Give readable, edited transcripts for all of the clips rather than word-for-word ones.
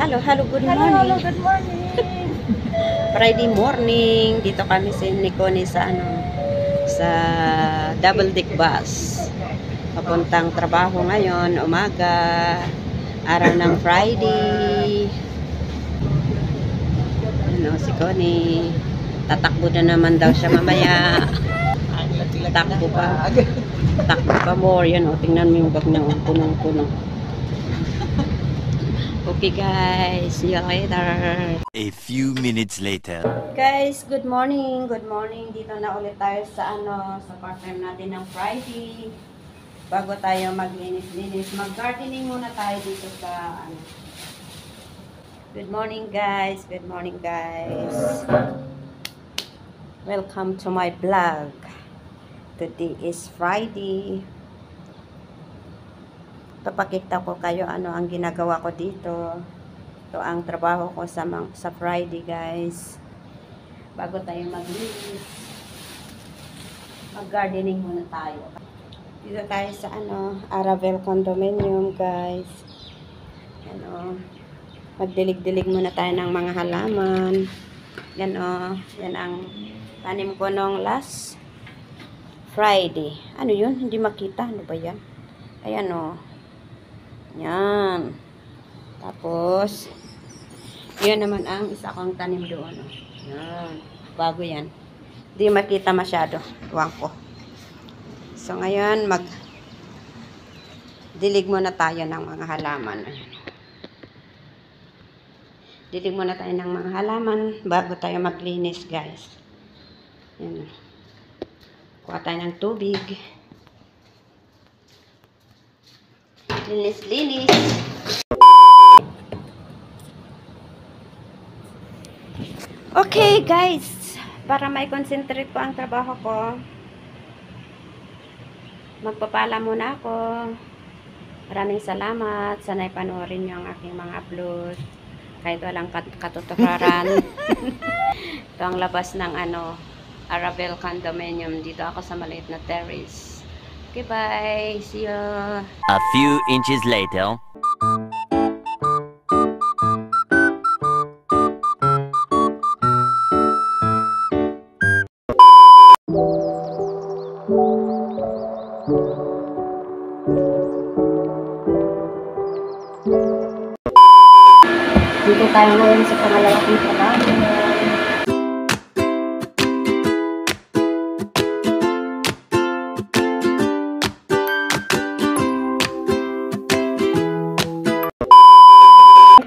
Hello, good Hello, morning. good morning. Friday morning. Dito kami sa Niconi sa sa double deck bus. Papuntang trabaho ngayon, umaga. Araw ng Friday. Si Connie. Tatakbo na naman daw siya mamaya. Takbo pa. Takbo pa more. Tingnan mo yung bag niya. Punong-punong. Okay guys, see you later. A few minutes later. Guys, good morning. Good morning. Dito na ulit tayo sa sa part-time natin ng Friday. Bago tayo maglinis-linis, mag-gardening muna tayo dito sa Good morning guys. Good morning guys. Welcome to my vlog. Today is Friday. Papakita ko kayo ang ginagawa ko dito. Ito ang trabaho ko sa Friday guys. Bago tayo maglinis, mag-gardening muna tayo. Dito tayo sa Aravel Condominium guys. Magdilig-dilig muna tayo ng mga halaman. Yan ang tanim ko nung last Friday. Ano yun? Hindi makita. Ano ba yan? Ayan Yan. Tapos, yun naman ang isa kong tanim doon. Yan. Bago yan. Hindi makita masyado. Tuwang ko. So, ngayon, dilig muna tayo ng mga halaman. Dilig muna tayo ng mga halaman bago tayo maglinis, guys. Yan. Kuha tayo ng tubig. Linis-linis. Okay guys, para may concentrate ko ang trabaho ko, magpapala muna ako. Maraming salamat. Sana'y panoorin niyo ang aking mga upload kahit walang katutukaran. Ito ang labas ng Aravel Condominium. Dito ako sa maliit na terrace. Okay, bye. See you. A few inches later. Dito tayo ngayon sa pangalawang trabaho.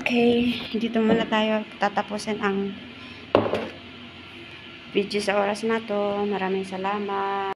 Okay, dito muna tayo tatapusin ang video sa oras na to. Maraming salamat.